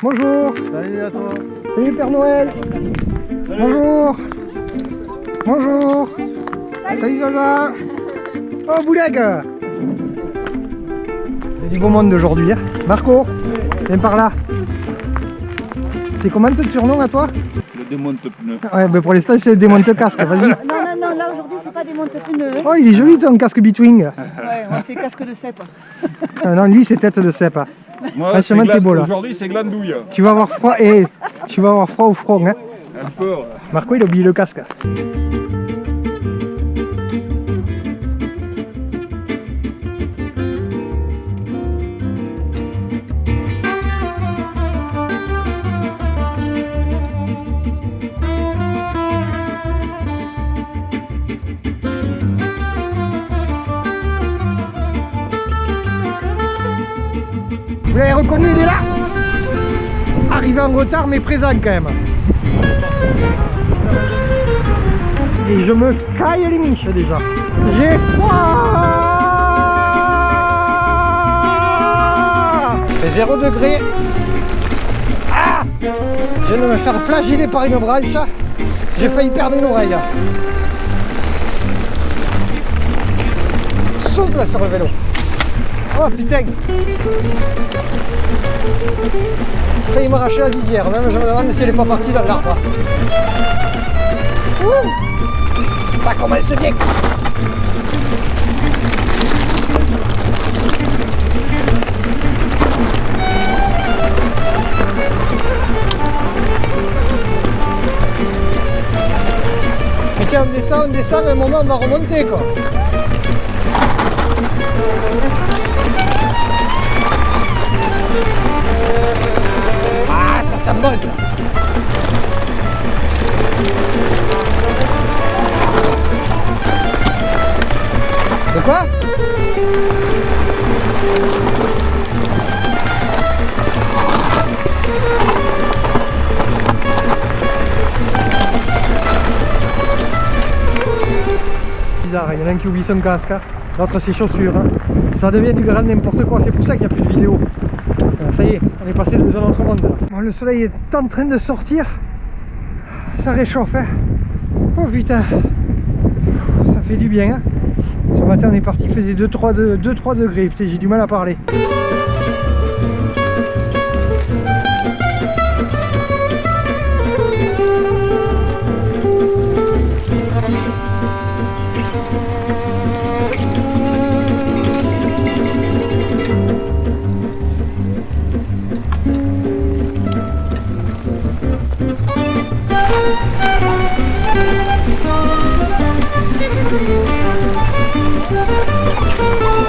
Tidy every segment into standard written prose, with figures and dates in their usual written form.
Bonjour. Salut à toi. Salut Père Noël. Salut. Bonjour. Bonjour. Salut Zaza. Oh Bouleg. Il y a du beau monde aujourd'hui. Hein. Marco, viens par là. C'est comment ton surnom à toi? Le démonte-pneu. Ouais, mais pour l'instant c'est le démonte-casque, vas-y. Non, là aujourd'hui c'est pas des monte-pneus. Oh, il est joli ton casque Bitwing. Ouais, c'est casque de cep. Non, lui c'est tête de cèpe. Moi, Franchement, t'es beau là. Aujourd'hui, c'est glandouille. Tu vas avoir froid et tu vas avoir froid au front. Hein. Un peu. Marco, il a oublié le casque. Vous l'avez reconnu, il est là. Arrivé en retard mais présent quand même. Et je me caille les miches déjà. J'ai froid. C'est 0 degré. Ah, je viens de me faire flageller par une branche. J'ai failli perdre une oreille. Souple sur le vélo. Oh putain! J'ai failli m'arracher la visière, même je me demande si elle n'est pas partie dans l'arbre. Ça commence bien! Mais tiens, on descend, à un moment on va remonter quoi! Ah, ça sent bon ça. De quoi? Bizarre, il y en a un qui oublie son casque, l'autre ses chaussures. Ça devient du grand n'importe quoi, c'est pour ça qu'il n'y a plus de vidéo. Ça y est, on est passé dans un autre monde là. Bon, le soleil est en train de sortir. Ça réchauffe hein. Oh putain. Ça fait du bien hein. Ce matin on est parti, il faisait 2-3 degrés. Putain, j'ai du mal à parler.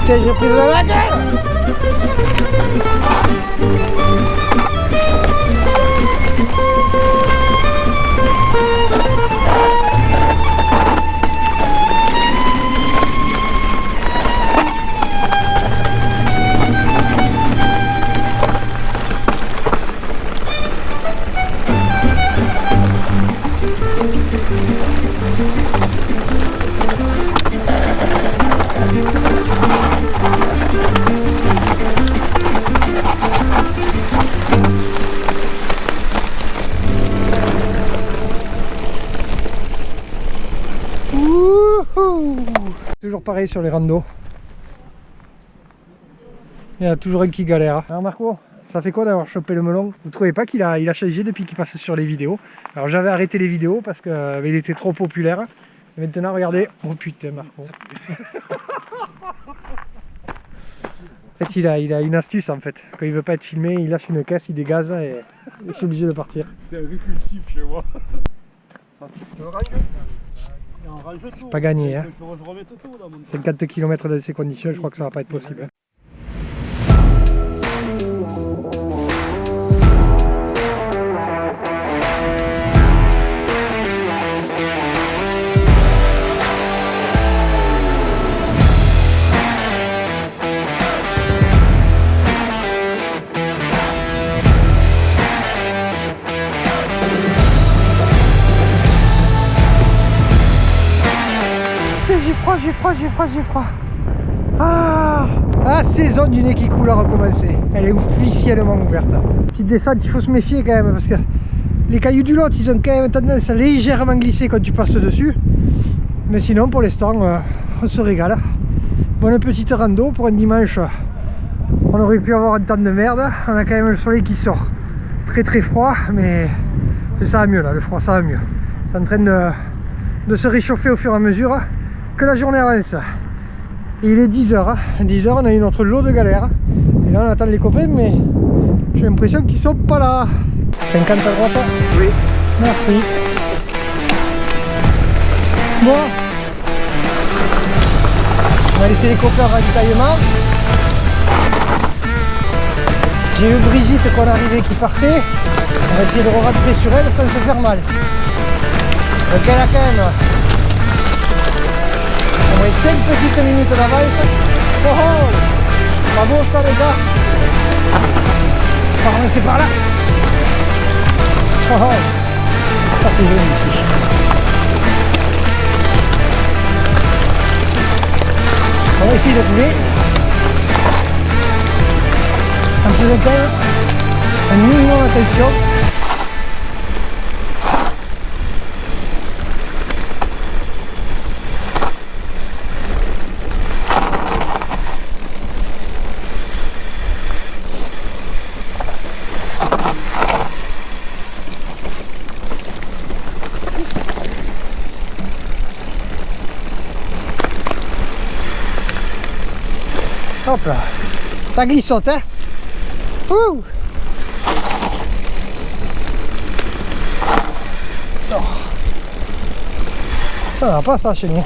Putain, j'ai pris dans la gueule. Toujours pareil sur les randos. Il y en a toujours un qui galère. Alors Marco, ça fait quoi d'avoir chopé le melon? Vous trouvez pas qu'il a changé depuis qu'il passe sur les vidéos? Alors j'avais arrêté les vidéos parce qu'il était trop populaire. Et maintenant regardez. Oh putain Marco. En fait il a une astuce en fait. Quand il veut pas être filmé, il lâche une caisse, il dégaze et je suis obligé de partir. C'est répulsif chez moi. C'est pas gagné hein. 50 km dans ces conditions, je crois que ça va pas être possible. J'ai froid. Ah La saison du nez qui coule a recommencé. Elle est officiellement ouverte. Petite descente, il faut se méfier quand même parce que les cailloux du Lot, ils ont quand même tendance à légèrement glisser quand tu passes dessus. Mais sinon, pour l'instant, on se régale. Bonne petite rando pour un dimanche. On aurait pu avoir un temps de merde. On a quand même le soleil qui sort. Très très froid, mais ça va mieux là, le froid ça va mieux. C'est en train de se réchauffer au fur et à mesure que la journée avance. Et il est 10h. 10h, on a eu notre lot de galère. Et là, on attend les copains, mais j'ai l'impression qu'ils sont pas là. 50 à droite. Oui. Merci. Bon. On va laisser les copains en ravitaillement. J'ai eu Brigitte quand on est arrivé qui partait. On va essayer de rentrer sur elle sans se faire mal. Donc elle a quand même au moins 5 petites minutes d'avance. Oh oh, bravo ça les gars. On va commencer par là. Oh oh, ça c'est joli ici. On va essayer de rouler en faisant quand même un minimum attention. Hop là, ça glissote hein. Ouh. Oh. Ça va pas ça chez nous.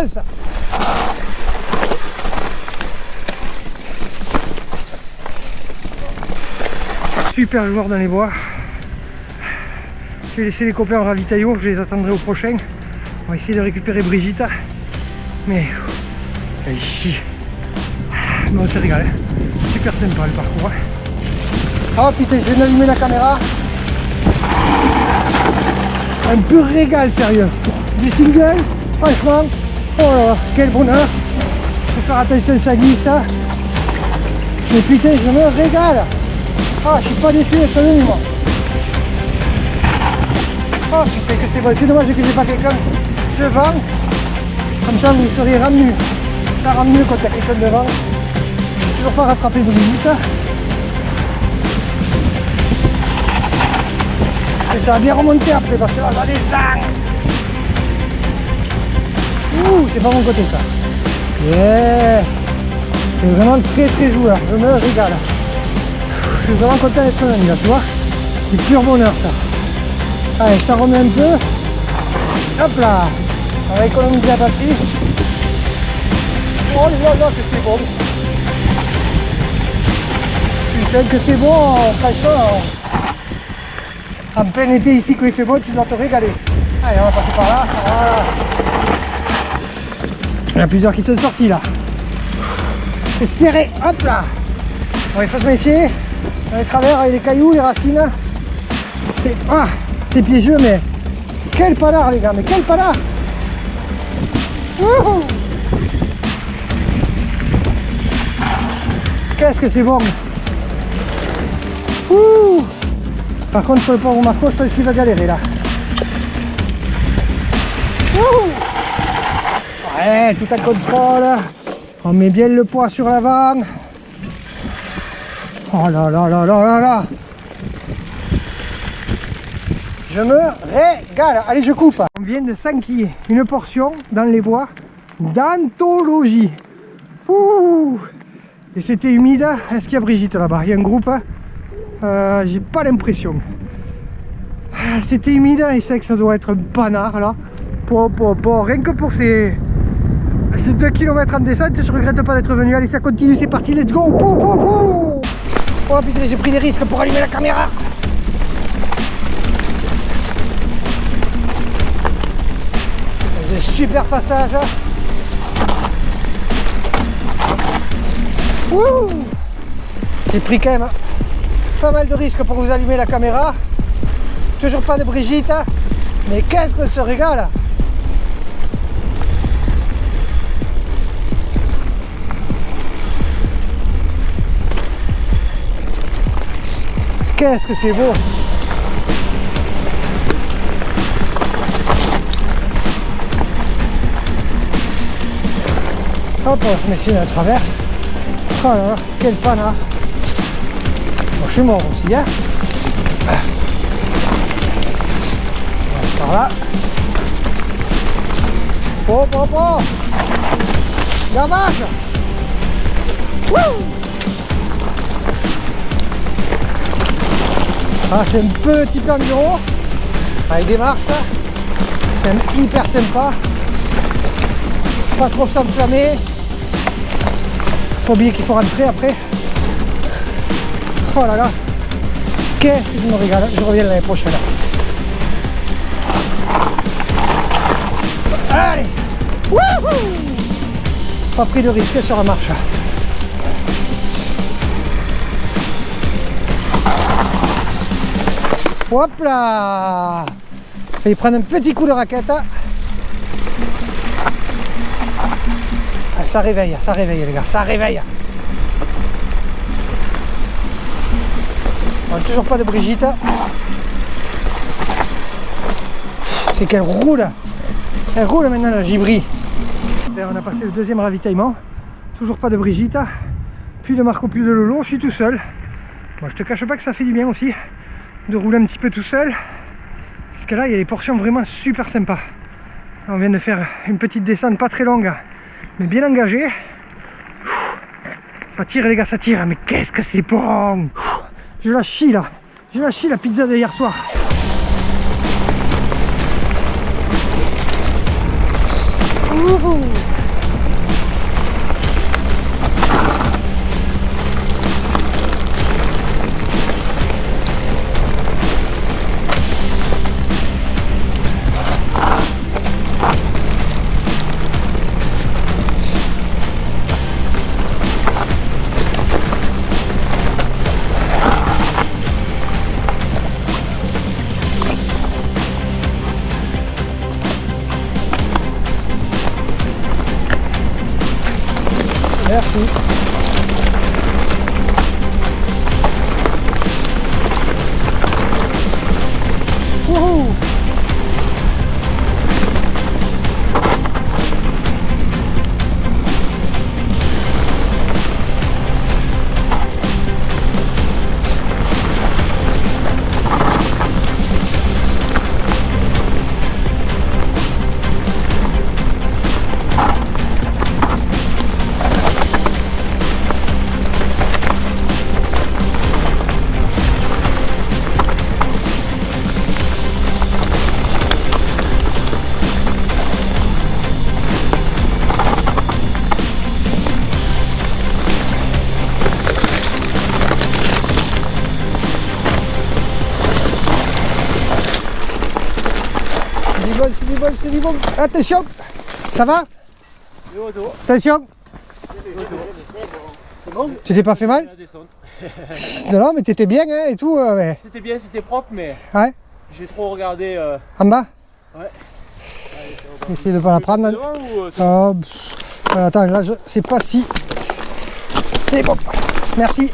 Ça. Super joueur dans les bois. Je vais laisser les copains en ravitaillot, je les attendrai au prochain. On va essayer de récupérer Brigitte. Mais ici, mais on se régale. Super sympa le parcours. Oh putain, je viens d'allumer la caméra. Un pur régal sérieux. Du single, franchement. Oh là là, quel bonheur! Faut faire attention, ça glisse. Mais putain, je me régale! Ah, je suis pas déçu d'être venu moi! Oh putain, que c'est bon! C'est dommage que j'ai pas quelqu'un devant. Comme ça, vous serez ramené. Ça rend mieux quand il y a quelqu'un devant. Je vais toujours pas rattraper de minutes. Et ça va bien remonter après parce que là, ça descend! Ouh, c'est pas mon côté ça. Yeah. C'est vraiment très très joueur, je me régale. Je suis vraiment content d'être là, tu vois. C'est pur bonheur ça. Allez, ça remet un peu. Hop là. On va économiser la batterie. Oh là là, que c'est bon. Putain que c'est bon, franchement. En plein été ici quand il fait beau, tu dois te régaler. Allez, on va passer par là. Voilà. Il y en a plusieurs qui sont sortis là. C'est serré, hop là. Bon, il faut se méfier. Dans les travers, avec les cailloux, les racines. C'est piégeux, mais quel panard les gars, mais quel panard. Wouhou. Qu'est-ce que c'est bon. Ouh. Par contre, sur le pauvre Marco, je pense qu'il va galérer là. Wouhou. Ouais, tout en contrôle. On met bien le poids sur l'avant. Oh là là là là là là. Je me régale. Allez, je coupe. On vient de s'enquiller une portion dans les bois d'anthologie. Ouh. Et c'était humide. Est-ce qu'il y a Brigitte là-bas? Il y a un groupe. J'ai pas l'impression. C'était humide et c'est que ça doit être un panard là. Rien que pour ces 2 km en descente, je regrette pas d'être venu. Allez, ça continue, c'est parti, let's go. Oh putain, j'ai pris des risques pour allumer la caméra. des super passages. Wouh! J'ai pris quand même pas mal de risques pour vous allumer la caméra. Toujours pas de Brigitte, mais qu'est-ce que ce régale! Qu'est-ce que c'est beau! Hop, on met fini à travers. Oh là là, quel panard! Bon, je suis mort aussi, hein? Par là. Oh, oh, oh! La vache! Wouh! Ah, c'est un petit plan enduro avec des marches là. C'est quand même hyper sympa. Pas trop s'enflammer. Faut oublier qu'il faut rentrer après. Oh là là. Qu'est-ce que je me régale. Je reviens l'année prochaine. Allez. Wouhou! Pas pris de risque sur la marche. Hop là! Failli prendre un petit coup de raquette. Ah, ça réveille les gars, ça réveille. Bon, toujours pas de Brigitte. C'est qu'elle roule. Elle roule maintenant la Gibri. On a passé le deuxième ravitaillement. Toujours pas de Brigitte. Plus de Marco, plus de Lolo. Je suis tout seul. Bon, je te cache pas que ça fait du bien aussi de rouler un petit peu tout seul. Parce que là, il y a des portions vraiment super sympas. On vient de faire une petite descente pas très longue, mais bien engagée. Ça tire les gars, ça tire. Mais qu'est-ce que c'est bon! Je la chie là. Je la chie la pizza d'hier soir. Wouhou! Merci. Wouhou! C'est du bon, c'est du bon. Attention! Ça va? Attention! Tu t'es pas fait mal? Non, non, mais t'étais bien hein, et tout. Mais... C'était bien, c'était propre, mais ouais. J'ai trop regardé. En bas? Ouais. Essaye de pas la prendre. Attends, là, je sais pas si. C'est bon. Merci.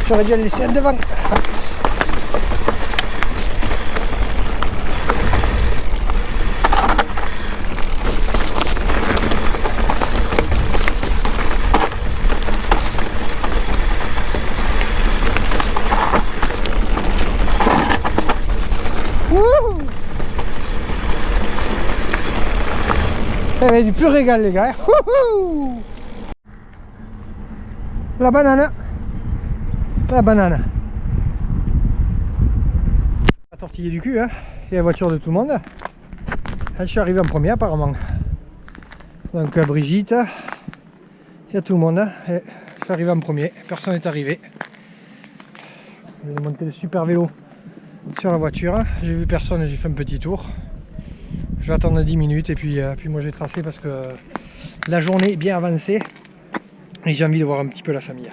J'aurais dû le laisser devant. Wouhou! Il y avait du pur régal les gars. Wouhou! La banane. La banane. La tortillée du cul, hein. Et la voiture de tout le monde. je suis arrivé en premier apparemment. Donc Brigitte, il y a tout le monde. Et je suis arrivé en premier, personne n'est arrivé. J'ai monté le super vélo sur la voiture. J'ai vu personne et j'ai fait un petit tour. Je vais attendre 10 minutes et puis moi j'ai tracé parce que la journée est bien avancée et j'ai envie de voir un petit peu la famille.